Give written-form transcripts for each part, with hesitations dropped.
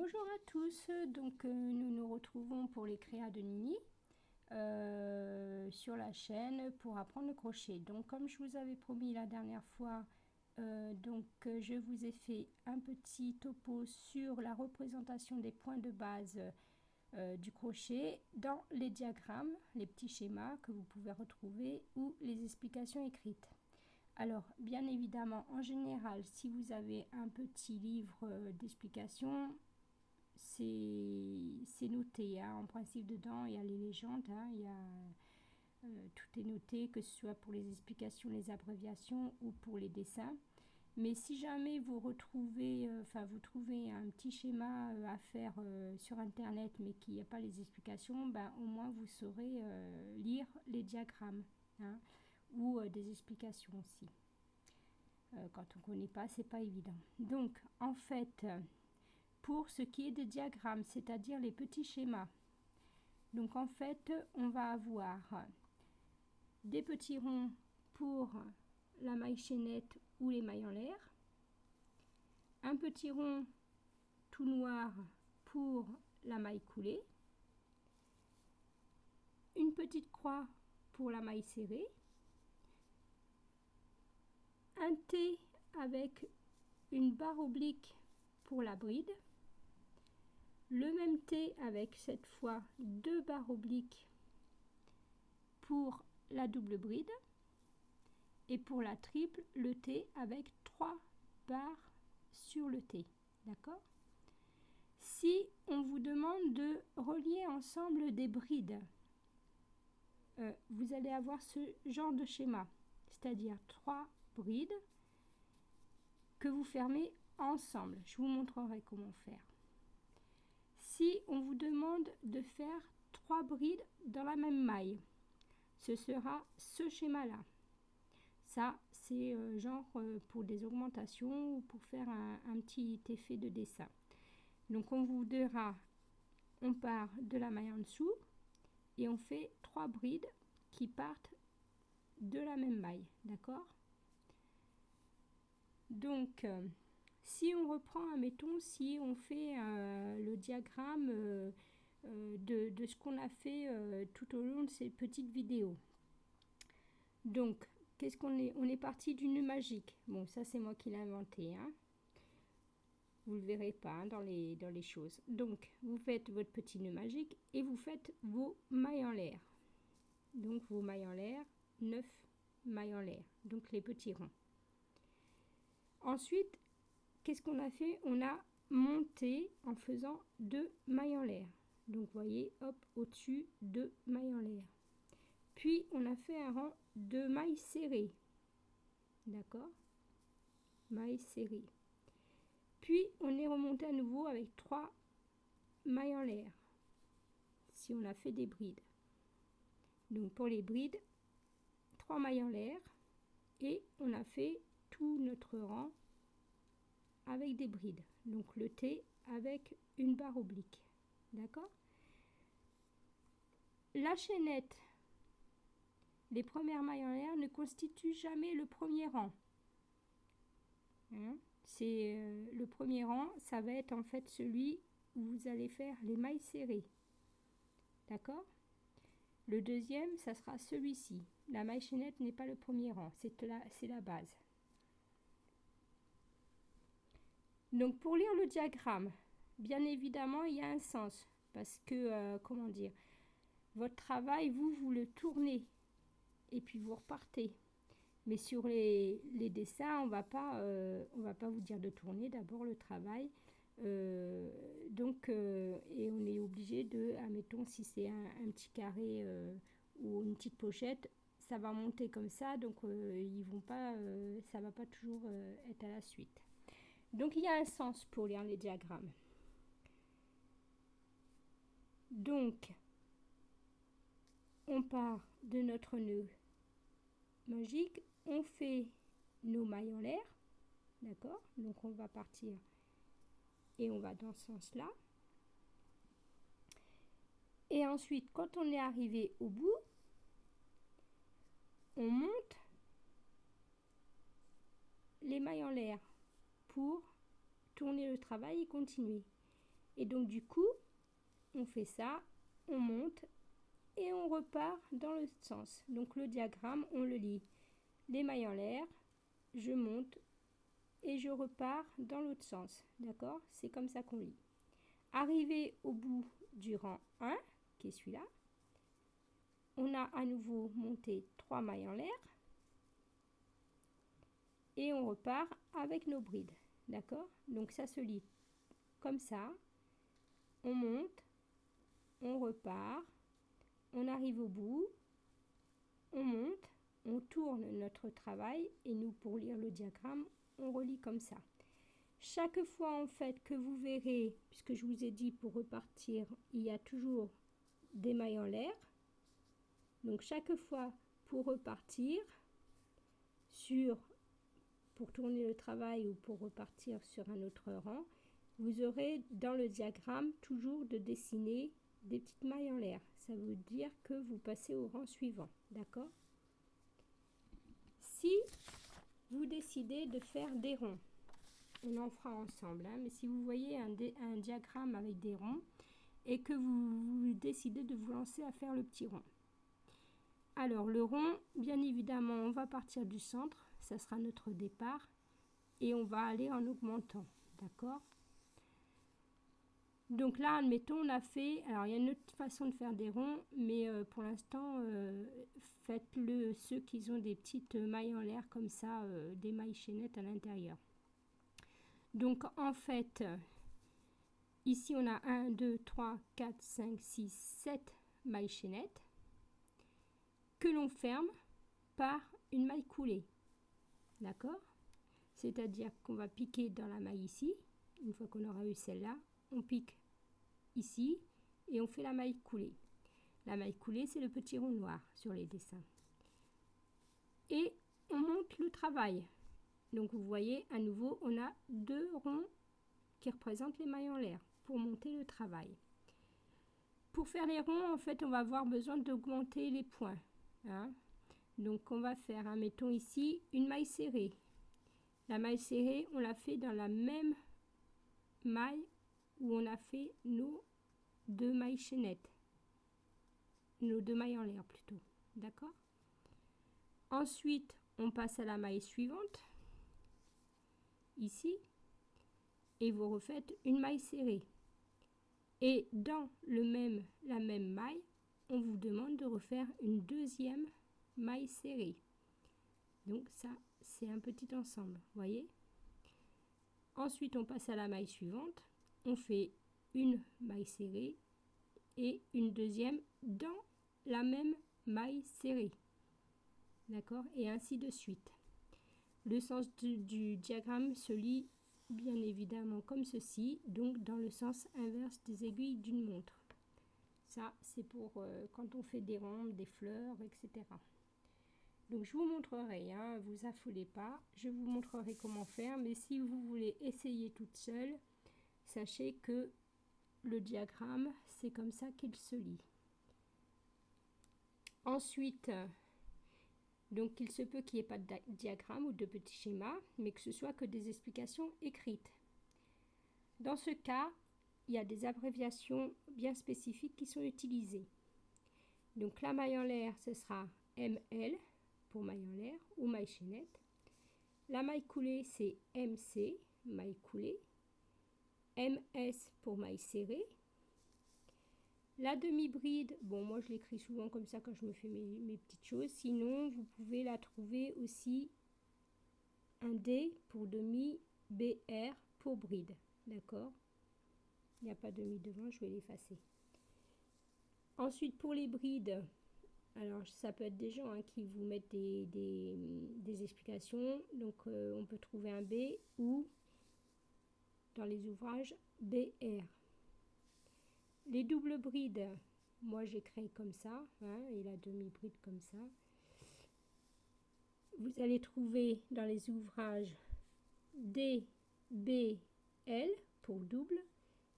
Bonjour à tous, donc nous nous retrouvons pour les créas de Nini sur la chaîne pour apprendre le crochet. Donc comme je vous avais promis la dernière fois, je vous ai fait un petit topo sur la représentation des points de base du crochet dans les diagrammes, les petits schémas que vous pouvez retrouver ou les explications écrites. Alors, bien évidemment, en général, si vous avez un petit livre d'explications, c'est noté. Hein. En principe, dedans, il y a les légendes, hein, tout est noté, que ce soit pour les explications, les abréviations ou pour les dessins. Mais si jamais vous retrouvez, vous trouvez un petit schéma à faire sur Internet, mais qu'il n'y a pas les explications, ben, au moins vous saurez lire les diagrammes. Hein, ou des explications aussi. Quand on ne connaît pas, c'est pas évident. Donc, en fait, pour ce qui est des diagrammes, c'est-à-dire les petits schémas, donc en fait, on va avoir des petits ronds pour la maille chaînette ou les mailles en l'air, un petit rond tout noir pour la maille coulée, une petite croix pour la maille serrée, un T avec une barre oblique pour la bride, le même T avec cette fois deux barres obliques pour la double bride, et pour la triple, le T avec 3 barres sur le T. D'accord? Si on vous demande de relier ensemble des brides, vous allez avoir ce genre de schéma, c'est-à-dire 3 brides que vous fermez ensemble. Je vous montrerai comment faire. Si on vous demande de faire 3 brides dans la même maille, ce sera ce schéma-là. Ça, c'est pour des augmentations ou pour faire un petit effet de dessin. Donc, on vous dira, on part de la maille en dessous et on fait 3 brides qui partent de la même maille. D'accord? Donc, si on reprend, admettons, si on fait le diagramme de ce qu'on a fait tout au long de ces petites vidéos. Donc, qu'est-ce qu'on est? On est parti du nœud magique. Bon, ça, c'est moi qui l'ai inventé. Hein. Vous ne le verrez pas hein, dans les choses. Donc, vous faites votre petit nœud magique et vous faites vos mailles en l'air. Donc, vos mailles en l'air, 9 mailles en l'air. Donc, les petits ronds. Ensuite, qu'est-ce qu'on a fait? On a monté en faisant 2 mailles en l'air. Donc, vous voyez, hop, au-dessus, 2 mailles en l'air. Puis, on a fait un rang de mailles serrées. D'accord? Mailles serrées. Puis, on est remonté à nouveau avec 3 mailles en l'air. Si on a fait des brides. Donc, pour les brides, 3 mailles en l'air. Et on a fait tout notre rang avec des brides. Donc, le T avec une barre oblique. D'accord? La chaînette, les premières mailles en l'air ne constituent jamais le premier rang. Hein? C'est le premier rang, ça va être en fait celui où vous allez faire les mailles serrées. D'accord? Le deuxième, ça sera celui-ci. La maille chaînette n'est pas le premier rang, c'est la base. Donc pour lire le diagramme, bien évidemment, il y a un sens. Parce que, comment dire, votre travail, vous le tournez et puis vous repartez. Mais sur les dessins, on va pas vous dire de tourner d'abord le travail. Et on est obligé de, admettons, si c'est un petit carré ou une petite pochette, ça va monter comme ça, donc ils vont pas, ça va pas toujours être à la suite. Donc il y a un sens pour lire les diagrammes. Donc, on part de notre nœud magique, on fait nos mailles en l'air, d'accord? Donc on va partir et on va dans ce sens-là. Et ensuite, quand on est arrivé au bout, on monte les mailles en l'air pour tourner le travail et continuer. Et donc du coup, on fait ça, on monte et on repart dans l'autre sens. Donc le diagramme, on le lit. Les mailles en l'air, je monte et je repars dans l'autre sens. D'accord? C'est comme ça qu'on lit. Arrivé au bout du rang 1, qui est celui-là, on a à nouveau monté 3 mailles en l'air et on repart avec nos brides. D'accord? Donc ça se lit comme ça. On monte, on repart, on arrive au bout, on monte, on tourne notre travail et nous, pour lire le diagramme, on relit comme ça. Chaque fois en fait que vous verrez, puisque je vous ai dit pour repartir, il y a toujours des mailles en l'air. Donc chaque fois pour repartir pour tourner le travail ou pour repartir sur un autre rang, vous aurez dans le diagramme toujours de dessiner des petites mailles en l'air. Ça veut dire que vous passez au rang suivant. D'accord? Si vous décidez de faire des ronds, on en fera ensemble, hein, mais si vous voyez un diagramme avec des ronds et que vous décidez de vous lancer à faire le petit rond. Alors le rond, bien évidemment, on va partir du centre, ça sera notre départ, et on va aller en augmentant, d'accord? Donc là, admettons, on a fait, alors il y a une autre façon de faire des ronds, mais pour l'instant, faites-le ceux qui ont des petites mailles en l'air comme ça, des mailles chaînettes à l'intérieur. Donc en fait, ici on a 1, 2, 3, 4, 5, 6, 7 mailles chaînettes que l'on ferme par une maille coulée. D'accord? C'est-à-dire qu'on va piquer dans la maille ici. Une fois qu'on aura eu celle-là, on pique ici et on fait la maille coulée. La maille coulée, c'est le petit rond noir sur les dessins. Et on monte le travail. Donc vous voyez, à nouveau, on a 2 ronds qui représentent les mailles en l'air pour monter le travail. Pour faire les ronds, en fait, on va avoir besoin d'augmenter les points. Hein. Donc on va faire, hein, mettons ici, une maille serrée. La maille serrée, on l'a fait dans la même maille où on a fait nos 2 mailles chaînettes. Nos 2 mailles en l'air plutôt. D'accord? Ensuite, on passe à la maille suivante. Ici. Et vous refaites une maille serrée. Et dans la même maille, on vous demande de refaire une deuxième maille serrée. Donc ça, c'est un petit ensemble, voyez. Ensuite, on passe à la maille suivante. On fait une maille serrée et une deuxième dans la même maille serrée. D'accord? Et ainsi de suite. Le sens du diagramme se lit bien évidemment comme ceci, donc dans le sens inverse des aiguilles d'une montre. Ça, c'est pour quand on fait des ronds, des fleurs, etc. Donc je vous montrerai, hein, vous affolez pas, je vous montrerai comment faire, mais si vous voulez essayer toute seule, sachez que le diagramme, c'est comme ça qu'il se lit. Ensuite, donc il se peut qu'il n'y ait pas de diagramme ou de petit schéma, mais que ce soit que des explications écrites. Dans ce cas, il y a des abréviations bien spécifiques qui sont utilisées. Donc la maille en l'air, ce sera ML pour maille en l'air ou maille chaînette. La maille coulée, c'est MC, maille coulée. MS pour maille serrée. La demi-bride, bon moi je l'écris souvent comme ça quand je me fais mes petites choses. Sinon, vous pouvez la trouver aussi un D pour demi, BR pour bride. D'accord? Il n'y a pas demi devant, je vais l'effacer. Ensuite, pour les brides, alors ça peut être des gens hein, qui vous mettent des explications. Donc on peut trouver un B ou dans les ouvrages BR. Les doubles brides, moi j'écris comme ça, hein, et la demi-bride comme ça. Vous allez trouver dans les ouvrages D, B, L pour double,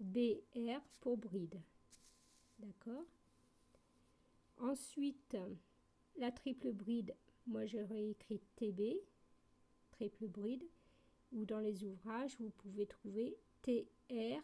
BR pour bride. D'accord? Ensuite, la triple bride, moi j'aurais écrit TB, triple bride, ou dans les ouvrages, vous pouvez trouver TR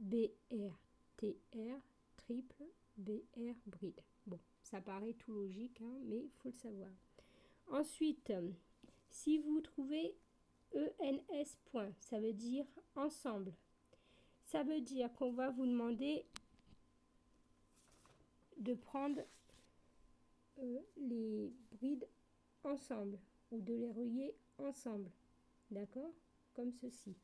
BRTR, triple BR bride. Bon, ça paraît tout logique, hein, mais il faut le savoir. Ensuite, si vous trouvez ENS point, ça veut dire ensemble. Ça veut dire qu'on va vous demander de prendre les brides ensemble ou de les relier ensemble. D'accord? Comme ceci.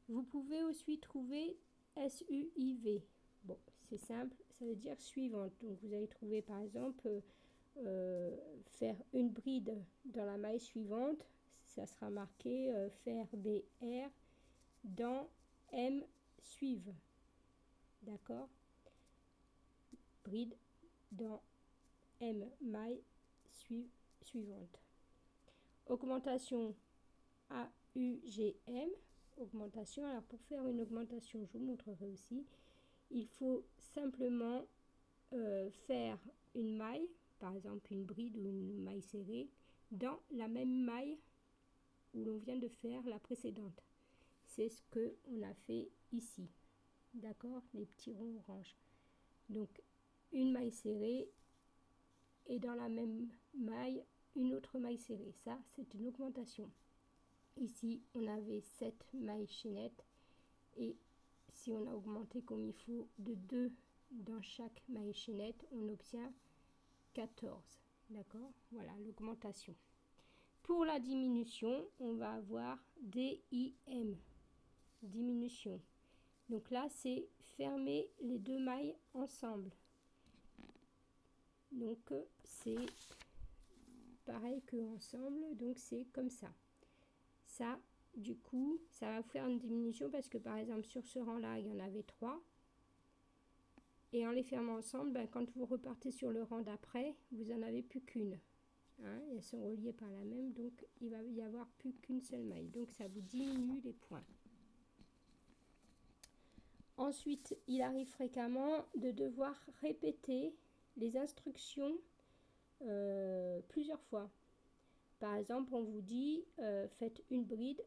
Vous pouvez aussi trouver SUIV. Bon, c'est simple, ça veut dire suivante. Donc vous allez trouver par exemple faire une bride dans la maille suivante, ça sera marqué faire BR dans M suive. D'accord? Bride dans M maille suivante. Augmentation AUGM. Augmentation. Alors pour faire une augmentation, je vous montrerai aussi. Il faut simplement faire une maille, par exemple une bride ou une maille serrée, dans la même maille où l'on vient de faire la précédente. C'est ce que on a fait ici. D'accord? Les petits ronds orange. Donc une maille serrée et dans la même maille une autre maille serrée. Ça, c'est une augmentation. Ici, on avait 7 mailles chaînettes et si on a augmenté comme il faut de 2 dans chaque maille chaînette, on obtient 14. D'accord? Voilà l'augmentation. Pour la diminution, on va avoir DIM. Diminution. Donc là, c'est fermer les deux mailles ensemble. Donc c'est pareil que ensemble, donc c'est comme ça. Ça, du coup, ça va faire une diminution parce que par exemple sur ce rang-là, il y en avait 3. Et en les fermant ensemble, ben, quand vous repartez sur le rang d'après, vous n'en avez plus qu'une. Hein, elles sont reliées par la même, donc il va y avoir plus qu'une seule maille. Donc ça vous diminue les points. Ensuite, il arrive fréquemment de devoir répéter les instructions plusieurs fois. Par exemple, on vous dit faites une bride,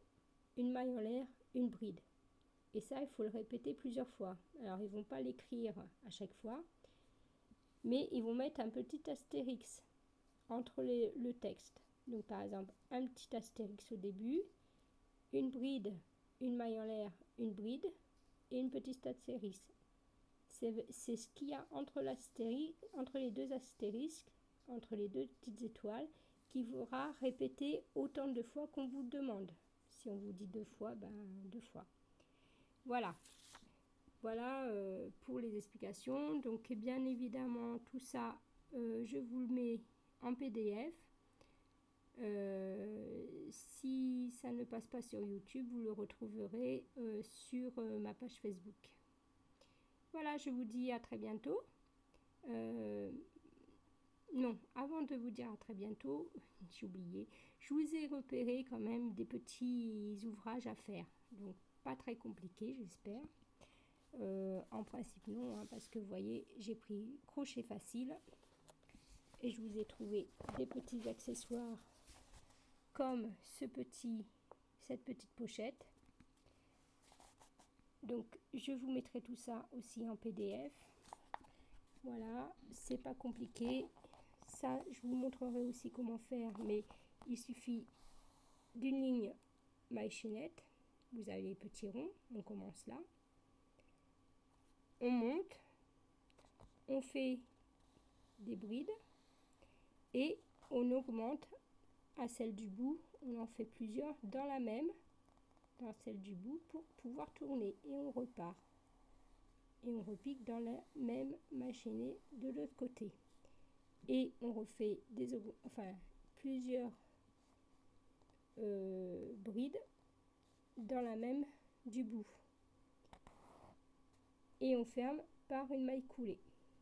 une maille en l'air, une bride. Et ça, il faut le répéter plusieurs fois. Alors, ils ne vont pas l'écrire à chaque fois, mais ils vont mettre un petit astérix entre le texte. Donc, par exemple, un petit astérix au début, une bride, une maille en l'air, une bride, et une petite astérix. C'est ce qu'il y a entre les deux astérisques, entre les deux petites étoiles, qui faudra répéter autant de fois qu'on vous demande. Si on vous dit 2 fois, ben 2 fois. Voilà. Voilà pour les explications. Donc bien évidemment, tout ça, je vous le mets en PDF. Si ça ne passe pas sur YouTube, vous le retrouverez sur ma page Facebook. Voilà, je vous dis à très bientôt. Non, avant de vous dire à très bientôt, j'ai oublié, je vous ai repéré quand même des petits ouvrages à faire. Donc, pas très compliqué, j'espère. En principe, non, hein, parce que vous voyez, j'ai pris crochet facile et je vous ai trouvé des petits accessoires comme cette petite pochette. Donc, je vous mettrai tout ça aussi en PDF. Voilà, c'est pas compliqué. Ça, je vous montrerai aussi comment faire, mais il suffit d'une ligne maille chaînette. Vous avez les petits ronds, on commence là. On monte, on fait des brides et on augmente à celle du bout. On en fait plusieurs dans la même, dans celle du bout pour pouvoir tourner et on repart. Et on repique dans la même maille chaînée de l'autre côté. Et on refait plusieurs brides dans la même du bout. Et on ferme par une maille coulée.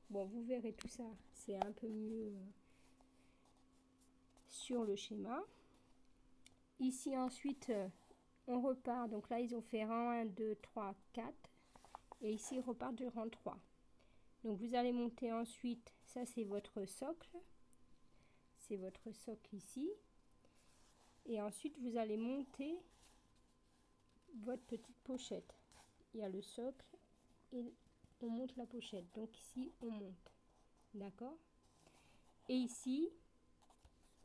Bon, vous verrez tout ça, c'est un peu mieux sur le schéma. Ici ensuite, on repart. Donc là, ils ont fait rang 1, 2, 3, 4. Et ici, ils repartent du rang 3. Donc vous allez monter ensuite, ça c'est votre socle. C'est votre socle ici. Et ensuite, vous allez monter votre petite pochette. Il y a le socle et on monte la pochette. Donc ici, on monte. D'accord? Et ici,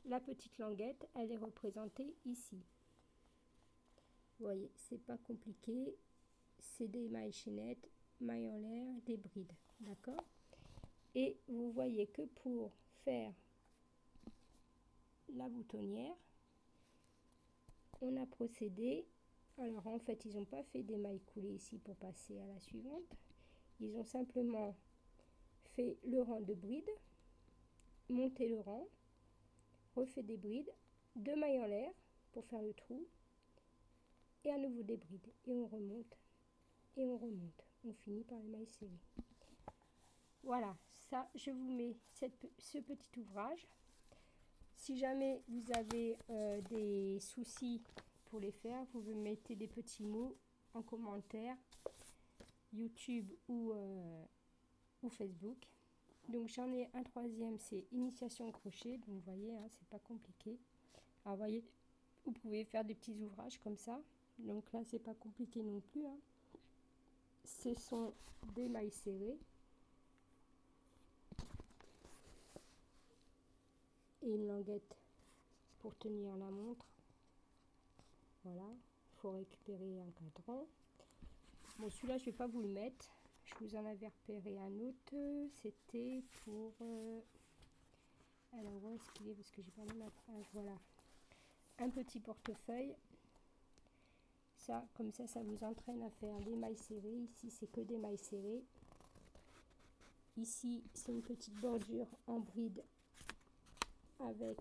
la petite languette, elle est représentée ici. Vous voyez, c'est pas compliqué. C'est des mailles chaînettes, mailles en l'air, des brides. D'accord? Et vous voyez que pour faire la boutonnière, on a procédé. Alors en fait, ils n'ont pas fait des mailles coulées ici pour passer à la suivante. Ils ont simplement fait le rang de brides, monté le rang, refait des brides, 2 mailles en l'air pour faire le trou, et à nouveau des brides. Et on remonte, et on remonte. On finit par les mailles serrées. Voilà, ça, je vous mets ce petit ouvrage. Si jamais vous avez des soucis pour les faire, vous me mettez des petits mots en commentaire, YouTube ou Facebook. Donc j'en ai un troisième, c'est initiation au crochet. Donc vous voyez, hein, c'est pas compliqué. Alors vous voyez, vous pouvez faire des petits ouvrages comme ça. Donc là, c'est pas compliqué non plus. Hein. Ce sont des mailles serrées. Et une languette pour tenir la montre. Voilà, il faut récupérer un cadran. Bon, celui-là, je vais pas vous le mettre. Je vous en avais repéré un autre. C'était pour... Alors, où est-ce qu'il est? Parce que j'ai pas mis ma page. Voilà. Un petit portefeuille. Ça, comme ça vous entraîne à faire des mailles serrées. Ici, c'est que des mailles serrées. Ici, c'est une petite bordure en bride avec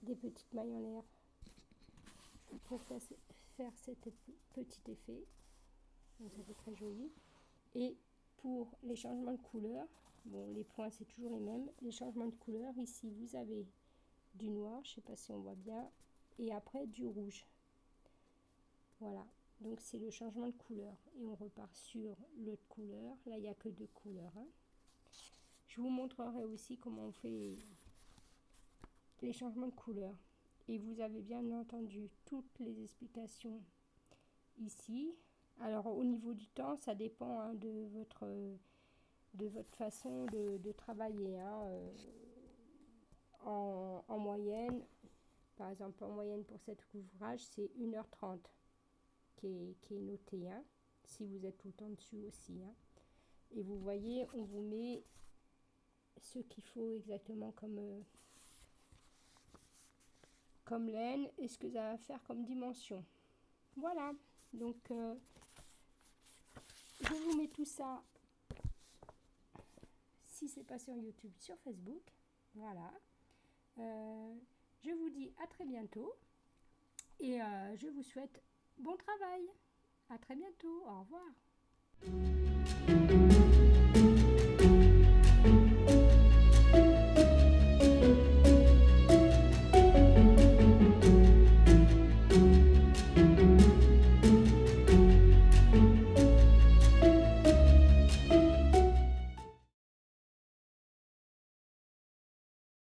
des petites mailles en l'air pour faire cet petit effet. Donc ça fait très joli. Et pour les changements de couleur, bon, les points c'est toujours les mêmes. Les changements de couleur, ici vous avez du noir, je sais pas si on voit bien, et après du rouge. Voilà, donc c'est le changement de couleur. Et on repart sur l'autre couleur. Là, il n'y a que 2 couleurs. Hein. Je vous montrerai aussi comment on fait les changements de couleur. Et vous avez bien entendu toutes les explications ici. Alors au niveau du temps, ça dépend hein, de votre façon de travailler. Hein. En moyenne, par exemple en moyenne pour cet ouvrage, c'est 1h30 qui est noté. Hein, si vous êtes tout le temps dessus aussi. Hein. Et vous voyez, on vous met ce qu'il faut exactement comme laine et ce que ça va faire comme dimension. Voilà, donc je vous mets tout ça, si c'est pas sur YouTube, sur Facebook. Voilà. Je vous dis à très bientôt et je vous souhaite bon travail. À très bientôt. Au revoir.